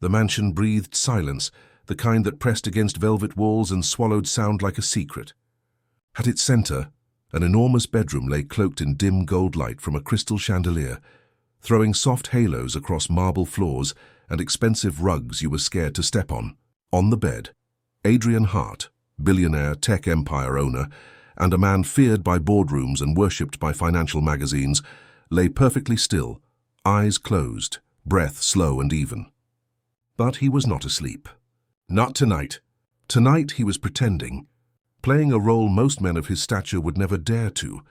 The mansion breathed silence, the kind that pressed against velvet walls and swallowed sound like a secret. At its center, an enormous bedroom lay cloaked in dim gold light from a crystal chandelier, throwing soft halos across marble floors and expensive rugs you were scared to step on. On the bed, Adrian Hart, billionaire tech empire owner, and a man feared by boardrooms and worshipped by financial magazines, lay perfectly still, eyes closed, breath slow and even. But he was not asleep. Not tonight. Tonight he was pretending, playing a role most men of his stature would never dare to.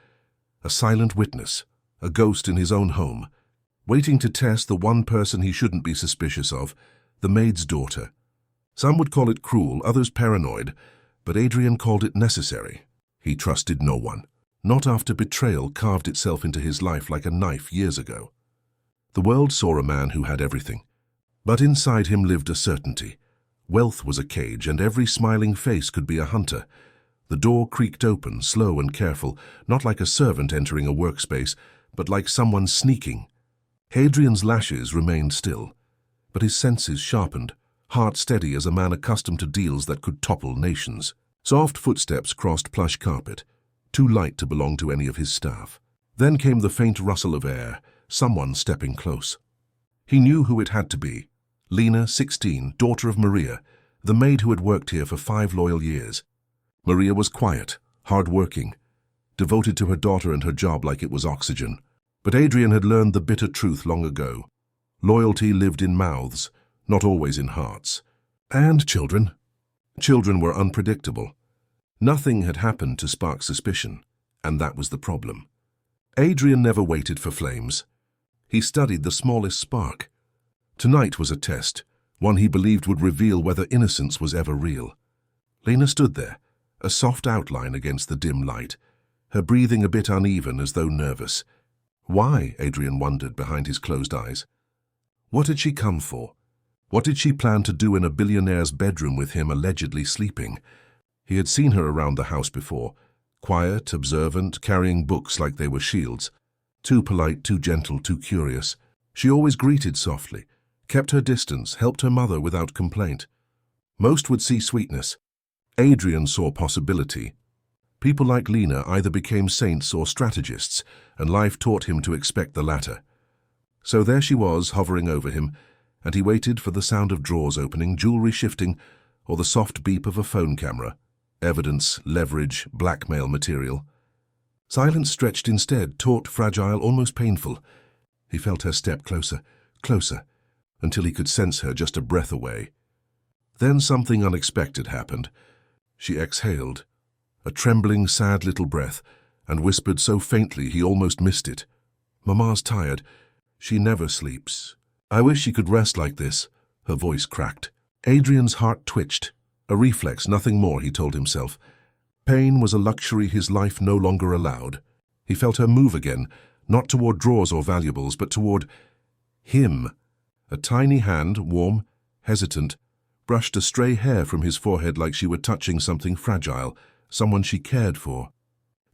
A silent witness, a ghost in his own home, waiting to test the one person he shouldn't be suspicious of, the maid's daughter. Some would call it cruel, others paranoid, but Adrian called it necessary. He trusted no one, not after betrayal carved itself into his life like a knife years ago. The world saw a man who had everything, but inside him lived a certainty. Wealth was a cage, and every smiling face could be a hunter. The door creaked open, slow and careful, not like a servant entering a workspace, but like someone sneaking. Adrian's lashes remained still, but his senses sharpened, heart steady as a man accustomed to deals that could topple nations. Soft footsteps crossed plush carpet, too light to belong to any of his staff. Then came the faint rustle of air, someone stepping close. He knew who it had to be. Lena, 16, daughter of Maria, the maid who had worked here for 5 loyal years. Maria was quiet, hard-working, devoted to her daughter and her job like it was oxygen. But Adrian had learned the bitter truth long ago. Loyalty lived in mouths, not always in hearts. And children. Children were unpredictable. Nothing had happened to spark suspicion, and that was the problem. Adrian never waited for flames. He studied the smallest spark. Tonight was a test, one he believed would reveal whether innocence was ever real. Lena stood there, a soft outline against the dim light, her breathing a bit uneven as though nervous. Why, Adrian wondered behind his closed eyes. What had she come for? What did she plan to do in a billionaire's bedroom with him allegedly sleeping? He had seen her around the house before, quiet, observant, carrying books like they were shields. Too polite, too gentle, too curious. She always greeted softly, kept her distance, helped her mother without complaint. Most would see sweetness. Adrian saw possibility. People like Lena either became saints or strategists, and life taught him to expect the latter. So there she was, hovering over him, and he waited for the sound of drawers opening, jewelry shifting, or the soft beep of a phone camera. Evidence, leverage, blackmail material. Silence stretched instead, taut, fragile, almost painful. He felt her step closer, closer, until he could sense her just a breath away. Then something unexpected happened. She exhaled, a trembling, sad little breath, and whispered so faintly he almost missed it. "Mama's tired. She never sleeps. I wish she could rest like this." Her voice cracked. Adrian's heart twitched. A reflex, nothing more, he told himself. Pain was a luxury his life no longer allowed. He felt her move again, not toward drawers or valuables, but toward him. A tiny hand, warm, hesitant, brushed a stray hair from his forehead like she were touching something fragile, someone she cared for.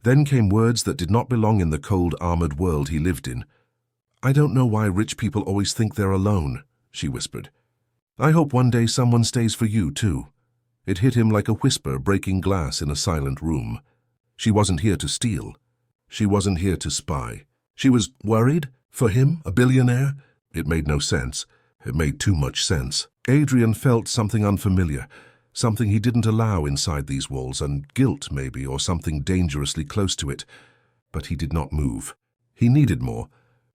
Then came words that did not belong in the cold, armored world he lived in. "I don't know why rich people always think they're alone," she whispered. "I hope one day someone stays for you, too." It hit him like a whisper breaking glass in a silent room. She wasn't here to steal. She wasn't here to spy. She was worried? For him, a billionaire? It made no sense. It made too much sense. Adrian felt something unfamiliar, something he didn't allow inside these walls, and guilt maybe, or something dangerously close to it. But he did not move. He needed more.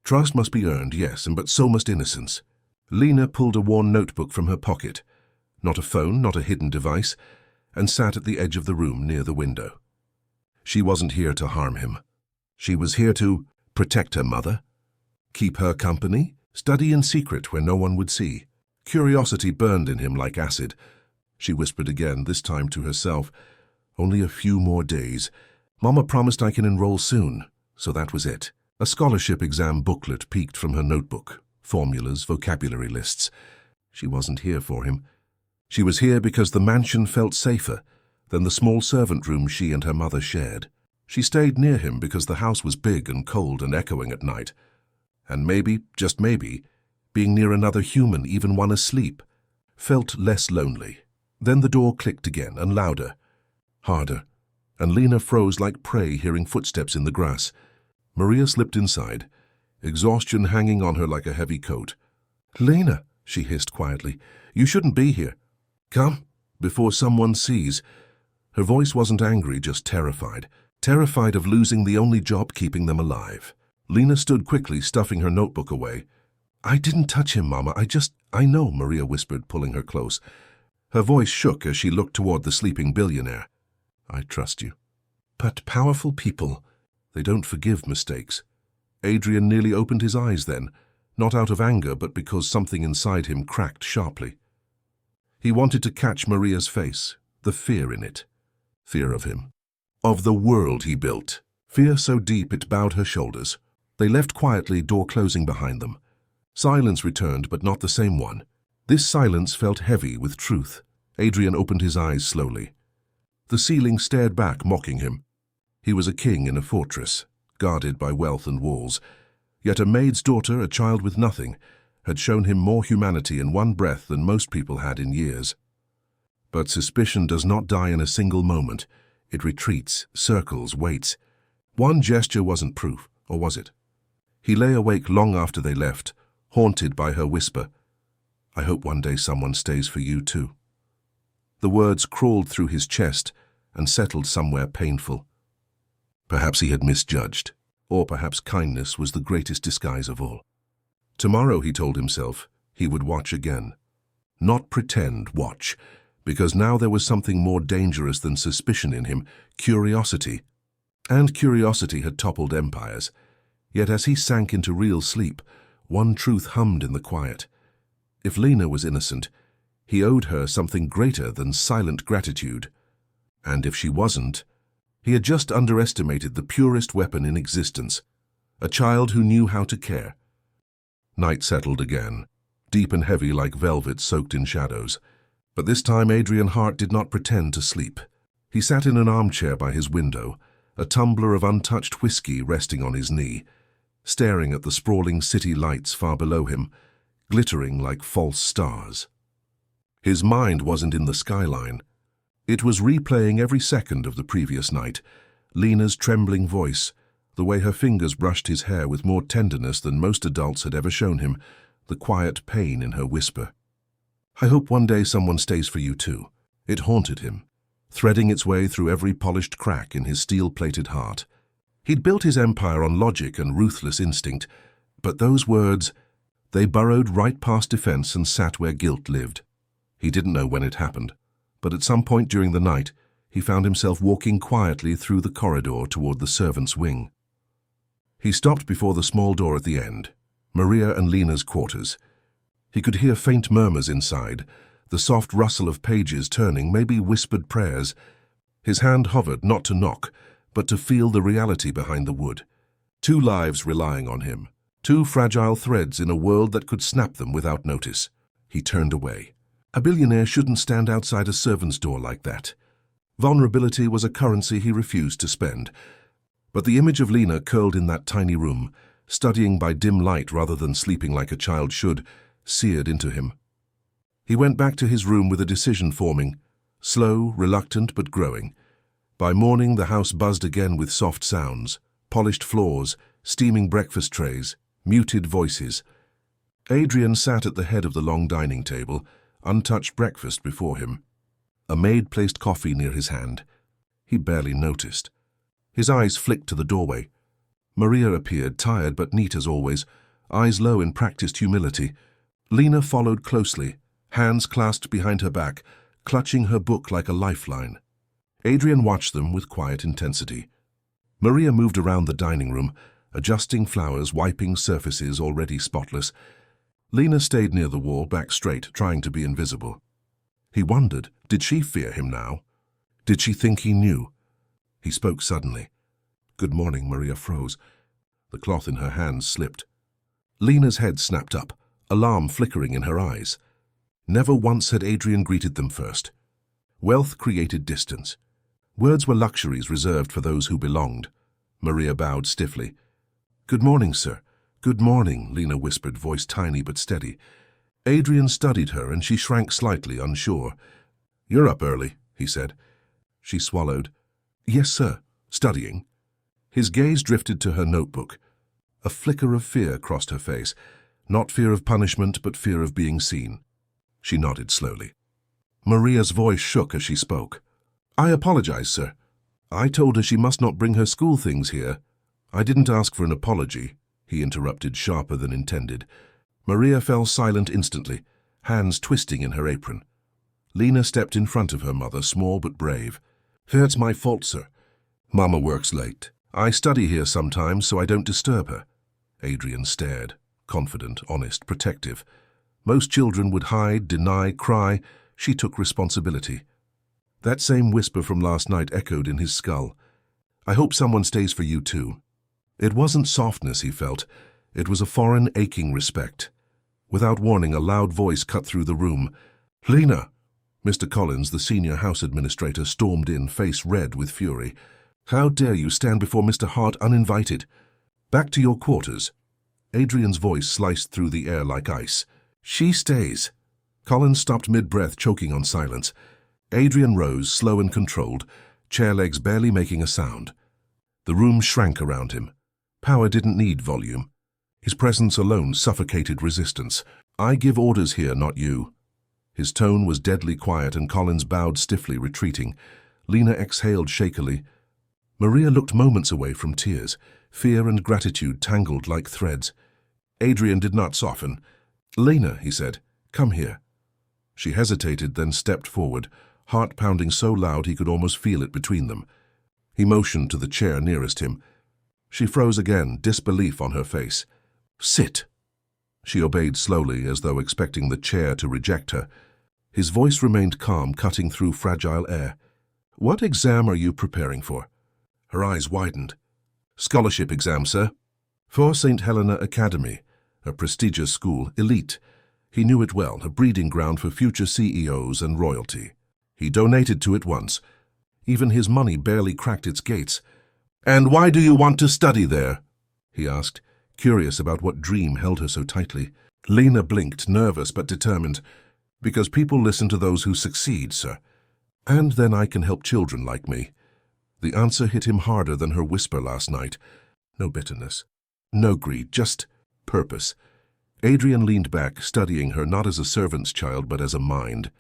Trust must be earned, yes, but so must innocence. Lena pulled a worn notebook from her pocket. Not a phone, not a hidden device, and sat at the edge of the room near the window. She wasn't here to harm him. She was here to protect her mother, keep her company, study in secret where no one would see. Curiosity burned in him like acid. She whispered again, this time to herself, "Only a few more days. Mama promised I can enroll soon." So that was it. A scholarship exam booklet peeked from her notebook. Formulas, vocabulary lists. She wasn't here for him. She was here because the mansion felt safer than the small servant room she and her mother shared. She stayed near him because the house was big and cold and echoing at night. And maybe, just maybe, being near another human, even one asleep, felt less lonely. Then the door clicked again, and louder, harder, and Lena froze like prey, hearing footsteps in the grass. Maria slipped inside, exhaustion hanging on her like a heavy coat. "Lena," she hissed quietly, "you shouldn't be here. Come, before someone sees." Her voice wasn't angry, just terrified. Terrified of losing the only job keeping them alive. Lena stood quickly, stuffing her notebook away. "I didn't touch him, Mama. I know," Maria whispered, pulling her close. Her voice shook as she looked toward the sleeping billionaire. "I trust you. But powerful people, they don't forgive mistakes." Adrian nearly opened his eyes then, not out of anger, but because something inside him cracked sharply. He wanted to catch Maria's face, the fear in it. Fear of him. Of the world he built. Fear so deep it bowed her shoulders. They left quietly, door closing behind them. Silence returned, but not the same one. This silence felt heavy with truth. Adrian opened his eyes slowly. The ceiling stared back, mocking him. He was a king in a fortress, guarded by wealth and walls. Yet a maid's daughter, a child with nothing, had shown him more humanity in one breath than most people had in years. But suspicion does not die in a single moment. It retreats, circles, waits. One gesture wasn't proof, or was it? He lay awake long after they left, haunted by her whisper, "I hope one day someone stays for you too." The words crawled through his chest and settled somewhere painful. Perhaps he had misjudged, or perhaps kindness was the greatest disguise of all. Tomorrow, he told himself, he would watch again. Not pretend, watch, because now there was something more dangerous than suspicion in him, curiosity. And curiosity had toppled empires. Yet as he sank into real sleep, one truth hummed in the quiet. If Lena was innocent, he owed her something greater than silent gratitude. And if she wasn't, he had just underestimated the purest weapon in existence, a child who knew how to care. Night settled again, deep and heavy like velvet soaked in shadows. But this time Adrian Hart did not pretend to sleep. He sat in an armchair by his window, a tumbler of untouched whiskey resting on his knee, staring at the sprawling city lights far below him, glittering like false stars. His mind wasn't in the skyline. It was replaying every second of the previous night, Lena's trembling voice, the way her fingers brushed his hair with more tenderness than most adults had ever shown him, the quiet pain in her whisper. "I hope one day someone stays for you too." It haunted him, threading its way through every polished crack in his steel-plated heart. He'd built his empire on logic and ruthless instinct, but those words, they burrowed right past defense and sat where guilt lived. He didn't know when it happened, but at some point during the night, he found himself walking quietly through the corridor toward the servants' wing. He stopped before the small door at the end, Maria and Lena's quarters. He could hear faint murmurs inside, the soft rustle of pages turning, maybe whispered prayers. His hand hovered, not to knock, but to feel the reality behind the wood. 2 lives relying on him, 2 fragile threads in a world that could snap them without notice. He turned away. A billionaire shouldn't stand outside a servant's door like that. Vulnerability was a currency he refused to spend. But the image of Lena curled in that tiny room, studying by dim light rather than sleeping like a child should, seared into him. He went back to his room with a decision forming, slow, reluctant, but growing. By morning, the house buzzed again with soft sounds, polished floors, steaming breakfast trays, muted voices. Adrian sat at the head of the long dining table, untouched breakfast before him. A maid placed coffee near his hand. He barely noticed. His eyes flicked to the doorway. Maria appeared, tired but neat as always, eyes low in practiced humility. Lena followed closely, hands clasped behind her back, clutching her book like a lifeline. Adrian watched them with quiet intensity. Maria moved around the dining room, adjusting flowers, wiping surfaces already spotless. Lena stayed near the wall, back straight, trying to be invisible. He wondered, did she fear him now? Did she think he knew? He spoke suddenly. "Good morning," Maria froze. The cloth in her hands slipped. Lena's head snapped up, alarm flickering in her eyes. Never once had Adrian greeted them first. Wealth created distance. Words were luxuries reserved for those who belonged. Maria bowed stiffly. "Good morning, sir." "Good morning," Lena whispered, voice tiny but steady. Adrian studied her and she shrank slightly, unsure. "You're up early," he said. She swallowed. "Yes, sir. Studying." His gaze drifted to her notebook. A flicker of fear crossed her face. Not fear of punishment, but fear of being seen. She nodded slowly. Maria's voice shook as she spoke. "I apologize, sir. I told her she must not bring her school things here." "I didn't ask for an apology," he interrupted, sharper than intended. Maria fell silent instantly, hands twisting in her apron. Lena stepped in front of her mother, small but brave. "It's my fault, sir. Mama works late. I study here sometimes, so I don't disturb her." Adrian stared, confident, honest, protective. Most children would hide, deny, cry. She took responsibility. That same whisper from last night echoed in his skull. "I hope someone stays for you too." It wasn't softness he felt. It was a foreign, aching respect. Without warning, a loud voice cut through the room. "Lena!" Mr. Collins, the senior house administrator, stormed in, face red with fury. "How dare you stand before Mr. Hart uninvited? Back to your quarters." Adrian's voice sliced through the air like ice. "She stays." Collins stopped mid-breath, choking on silence. Adrian rose, slow and controlled, chair legs barely making a sound. The room shrank around him. Power didn't need volume. His presence alone suffocated resistance. "I give orders here, not you." His tone was deadly quiet and Collins bowed stiffly, retreating. Lena exhaled shakily. Maria looked moments away from tears. Fear and gratitude tangled like threads. Adrian did not soften. "Lena," he said, "come here." She hesitated, then stepped forward, heart pounding so loud he could almost feel it between them. He motioned to the chair nearest him. She froze again, disbelief on her face. "Sit." She obeyed slowly, as though expecting the chair to reject her. His voice remained calm, cutting through fragile air. "What exam are you preparing for?" Her eyes widened. "Scholarship exam, sir." "For St. Helena Academy, a prestigious school, elite." He knew it well, a breeding ground for future CEOs and royalty. He donated to it once. Even his money barely cracked its gates. "And why do you want to study there?" he asked, curious about what dream held her so tightly. Lena blinked, nervous but determined. "Because people listen to those who succeed, sir. And then I can help children like me." The answer hit him harder than her whisper last night. No bitterness, no greed, just purpose. Adrian leaned back, studying her not as a servant's child but as a mind.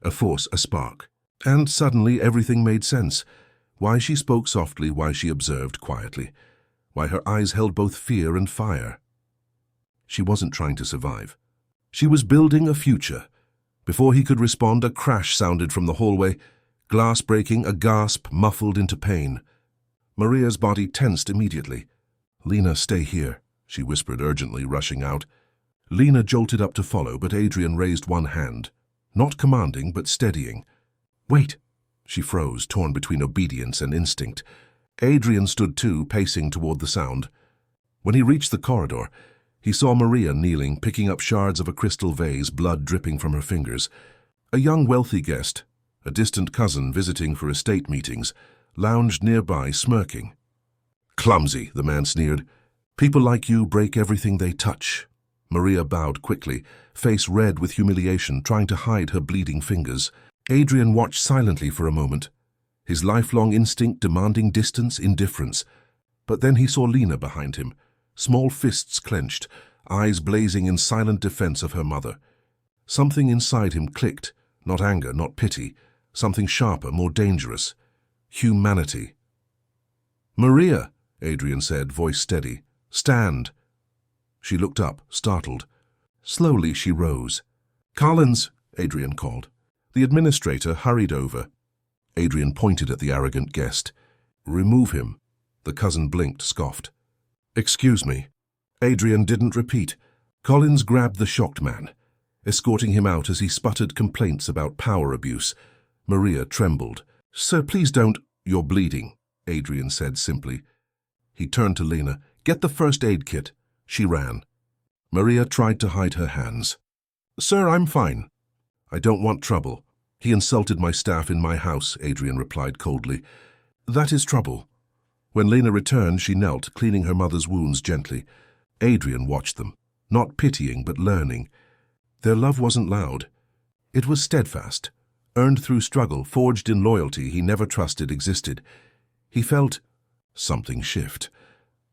A force, a spark. And suddenly everything made sense. Why she spoke softly, why she observed quietly. Why her eyes held both fear and fire. She wasn't trying to survive. She was building a future. Before he could respond, a crash sounded from the hallway. Glass breaking, a gasp muffled into pain. Maria's body tensed immediately. "Lena, stay here," she whispered urgently, rushing out. Lena jolted up to follow, but Adrian raised one hand. Not commanding, but steadying. "Wait!" She froze, torn between obedience and instinct. Adrian stood too, pacing toward the sound. When he reached the corridor, he saw Maria kneeling, picking up shards of a crystal vase, blood dripping from her fingers. A young wealthy guest, a distant cousin visiting for estate meetings, lounged nearby, smirking. "Clumsy," the man sneered. "People like you break everything they touch." Maria bowed quickly, face red with humiliation, trying to hide her bleeding fingers. Adrian watched silently for a moment, his lifelong instinct demanding distance, indifference. But then he saw Lena behind him, small fists clenched, eyes blazing in silent defense of her mother. Something inside him clicked, not anger, not pity, something sharper, more dangerous. Humanity. "Maria," Adrian said, voice steady. "Stand." She looked up, startled. Slowly she rose. "Collins," Adrian called. The administrator hurried over. Adrian pointed at the arrogant guest. "Remove him." The cousin blinked, scoffed. "Excuse me." Adrian didn't repeat. Collins grabbed the shocked man, escorting him out as he sputtered complaints about power abuse. Maria trembled. "Sir, please don't—" "You're bleeding," Adrian said simply. He turned to Lena. "Get the first aid kit." She ran. Maria tried to hide her hands. "Sir, I'm fine." "I don't want trouble. He insulted my staff in my house," Adrian replied coldly. "That is trouble." When Lena returned, she knelt, cleaning her mother's wounds gently. Adrian watched them, not pitying but learning. Their love wasn't loud. It was steadfast, earned through struggle, forged in loyalty he never trusted existed. He felt something shift.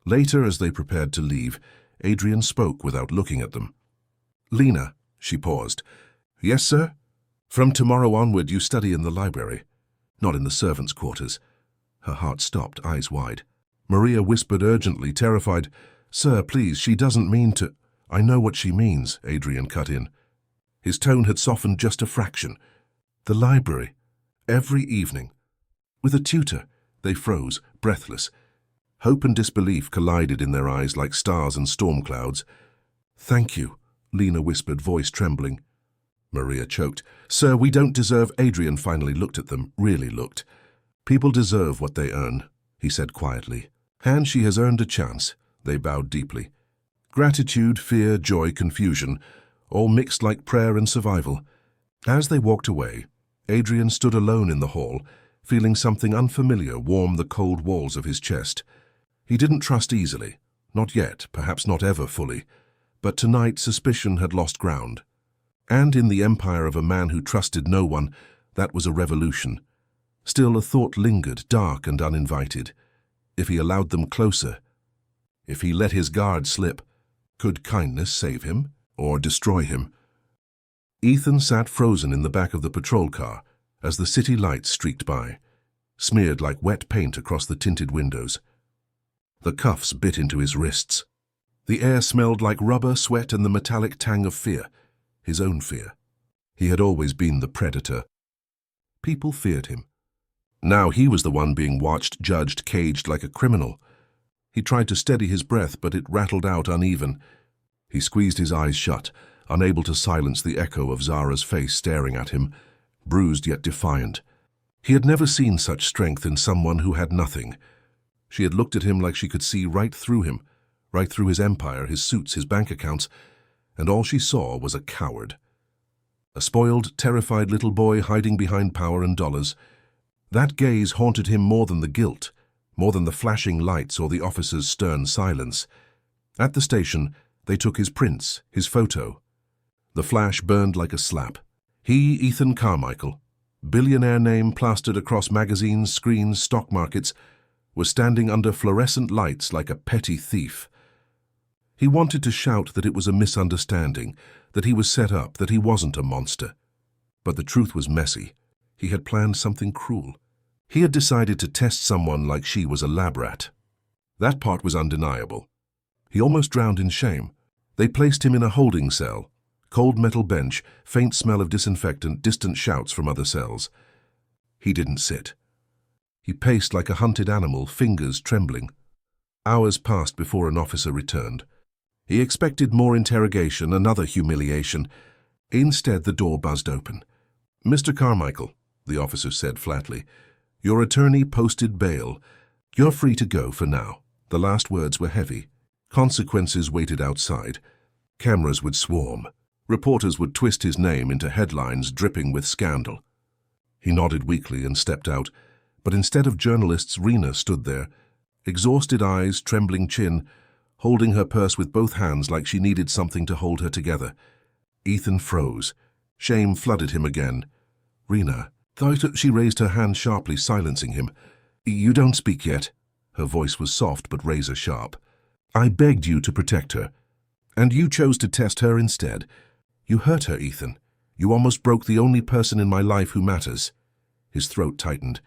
Later, as they prepared to leave, Adrian spoke without looking at them. "Lena," she paused. "Yes, sir?" "From tomorrow onward you study in the library, not in the servants' quarters." Her heart stopped, eyes wide. Maria whispered urgently, terrified, "Sir, please, she doesn't mean to—" "I know what she means," Adrian cut in. His tone had softened just a fraction. "The library. Every evening. With a tutor." They froze, breathless. Hope and disbelief collided in their eyes like stars and storm clouds. "Thank you," Lena whispered, voice trembling. Maria choked. "Sir, we don't deserve—" Adrian finally looked at them, really looked. "People deserve what they earn," he said quietly. "And she has earned a chance." They bowed deeply. Gratitude, fear, joy, confusion, all mixed like prayer and survival. As they walked away, Adrian stood alone in the hall, feeling something unfamiliar warm the cold walls of his chest. He didn't trust easily, not yet, perhaps not ever fully, but tonight suspicion had lost ground. And in the empire of a man who trusted no one, that was a revolution. Still a thought lingered, dark and uninvited. If he allowed them closer, if he let his guard slip, could kindness save him or destroy him? Ethan sat frozen in the back of the patrol car as the city lights streaked by, smeared like wet paint across the tinted windows. The cuffs bit into his wrists. The air smelled like rubber, sweat, and the metallic tang of fear. His own fear. He had always been the predator. People feared him. Now he was the one being watched, judged, caged like a criminal. He tried to steady his breath, but it rattled out uneven. He squeezed his eyes shut, unable to silence the echo of Zara's face staring at him, bruised yet defiant. He had never seen such strength in someone who had nothing. She had looked at him like she could see right through him, right through his empire, his suits, his bank accounts, and all she saw was a coward. A spoiled, terrified little boy hiding behind power and dollars. That gaze haunted him more than the guilt, more than the flashing lights or the officer's stern silence. At the station, they took his prints, his photo. The flash burned like a slap. He, Ethan Carmichael, billionaire name plastered across magazines, screens, stock markets, was standing under fluorescent lights like a petty thief. He wanted to shout that it was a misunderstanding, that he was set up, that he wasn't a monster. But the truth was messy. He had planned something cruel. He had decided to test someone like she was a lab rat. That part was undeniable. He almost drowned in shame. They placed him in a holding cell. Cold metal bench, faint smell of disinfectant, distant shouts from other cells. He didn't sit. He paced like a hunted animal, fingers trembling. Hours passed before an officer returned. He expected more interrogation, another humiliation. Instead, the door buzzed open. "Mr. Carmichael," the officer said flatly, "your attorney posted bail. You're free to go for now." The last words were heavy. Consequences waited outside. Cameras would swarm. Reporters would twist his name into headlines dripping with scandal. He nodded weakly and stepped out, but instead of journalists, Rena stood there, exhausted eyes, trembling chin, holding her purse with both hands like she needed something to hold her together. Ethan froze. Shame flooded him again. "Rena," she raised her hand sharply, silencing him. "You don't speak yet." Her voice was soft but razor-sharp. "I begged you to protect her, and you chose to test her instead. You hurt her, Ethan. You almost broke the only person in my life who matters." His throat tightened.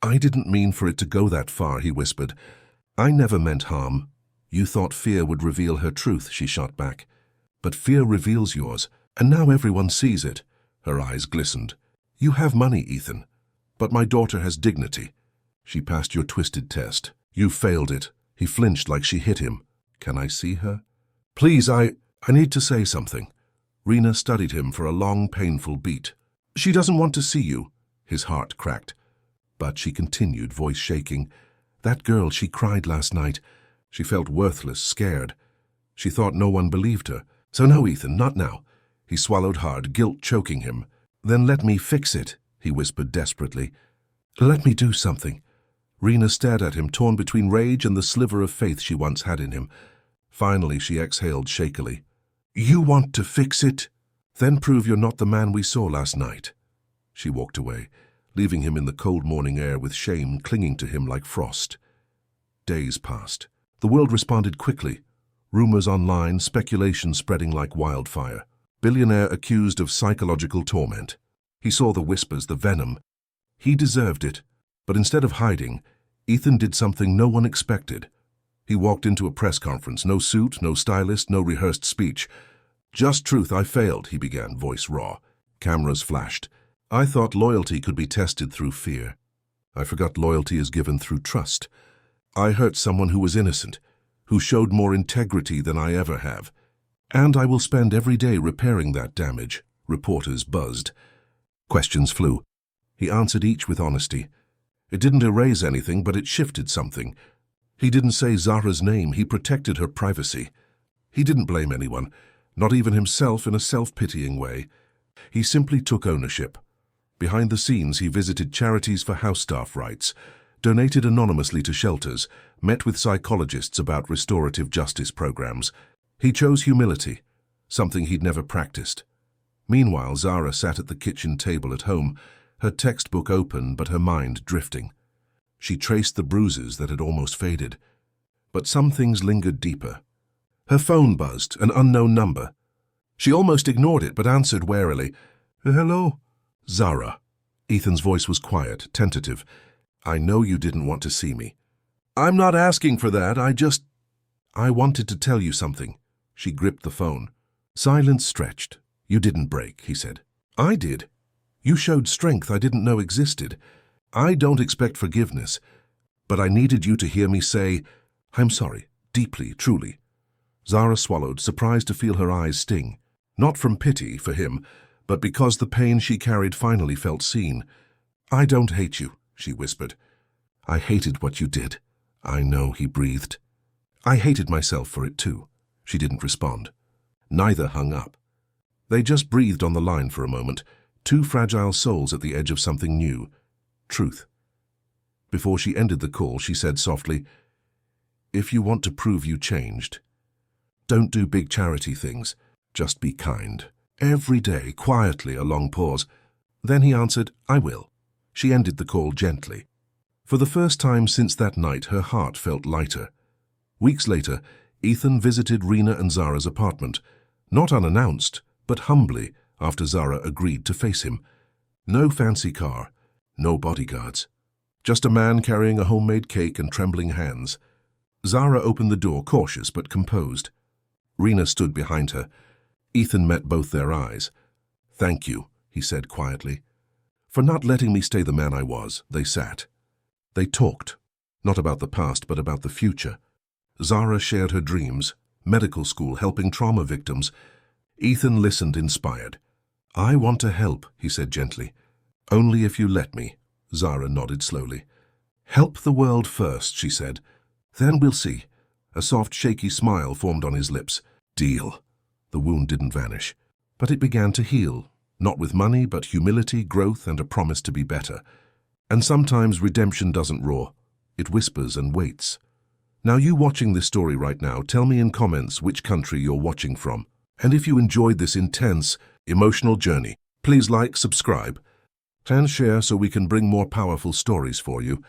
"I didn't mean for it to go that far," he whispered. "I never meant harm. You thought fear would reveal her truth," she shot back. "But fear reveals yours, and now everyone sees it." Her eyes glistened. "You have money, Ethan, but my daughter has dignity. She passed your twisted test. You failed it." He flinched like she hit him. "Can I see her?" "Please, I need to say something." Rena studied him for a long, painful beat. "She doesn't want to see you." His heart cracked. But she continued, voice shaking. "That girl, she cried last night. She felt worthless, scared. She thought no one believed her. So no, Ethan, not now." He swallowed hard, guilt choking him. "Then let me fix it," he whispered desperately. "Let me do something." Rena stared at him, torn between rage and the sliver of faith she once had in him. Finally, she exhaled shakily. "You want to fix it?" Then prove you're not the man we saw last night. She walked away, leaving him in the cold morning air with shame clinging to him like frost. Days passed. The world responded quickly. Rumors online, speculation spreading like wildfire. Billionaire accused of psychological torment. He saw the whispers, the venom. He deserved it. But instead of hiding, Ethan did something no one expected. He walked into a press conference, no suit, no stylist, no rehearsed speech. "Just truth, I failed," he began, voice raw. Cameras flashed. "I thought loyalty could be tested through fear. I forgot loyalty is given through trust. I hurt someone who was innocent, who showed more integrity than I ever have. And I will spend every day repairing that damage." Reporters buzzed. Questions flew. He answered each with honesty. It didn't erase anything, but it shifted something. He didn't say Zara's name, he protected her privacy. He didn't blame anyone, not even himself in a self-pitying way. He simply took ownership. Behind the scenes, he visited charities for house staff rights, donated anonymously to shelters, met with psychologists about restorative justice programs. He chose humility, something he'd never practiced. Meanwhile, Zara sat at the kitchen table at home, her textbook open but her mind drifting. She traced the bruises that had almost faded. But some things lingered deeper. Her phone buzzed, an unknown number. She almost ignored it but answered warily. "Hello?" "Zara." Ethan's voice was quiet, tentative. "I know you didn't want to see me." "I'm not asking for that, I wanted to tell you something." She gripped the phone. Silence stretched. "You didn't break," he said. "I did. You showed strength I didn't know existed. I don't expect forgiveness, but I needed you to hear me say, 'I'm sorry, deeply, truly.'" Zara swallowed, surprised to feel her eyes sting. Not from pity for him, but because the pain she carried finally felt seen. "I don't hate you," she whispered. "I hated what you did." "I know," he breathed. "I hated myself for it too." She didn't respond. Neither hung up. They just breathed on the line for a moment, two fragile souls at the edge of something new. Truth. Before she ended the call, she said softly, "If you want to prove you changed, don't do big charity things. Just be kind. Every day, quietly," a long pause. Then he answered, "I will." She ended the call gently. For the first time since that night, her heart felt lighter. Weeks later, Ethan visited Rena and Zara's apartment, not unannounced, but humbly, after Zara agreed to face him. No fancy car, no bodyguards. Just a man carrying a homemade cake and trembling hands. Zara opened the door, cautious but composed. Rena stood behind her. Ethan met both their eyes. "Thank you," he said quietly, "for not letting me stay the man I was." They sat. They talked, not about the past, but about the future. Zara shared her dreams, medical school, helping trauma victims. Ethan listened, inspired. "I want to help," he said gently. "Only if you let me." Zara nodded slowly. "Help the world first," she said. "Then we'll see." A soft, shaky smile formed on his lips. "Deal." The wound didn't vanish, but it began to heal, not with money, but humility, growth, and a promise to be better. And sometimes redemption doesn't roar. It whispers and waits. Now, you watching this story right now, tell me in comments which country you're watching from. And if you enjoyed this intense, emotional journey, please like, subscribe, and share so we can bring more powerful stories for you.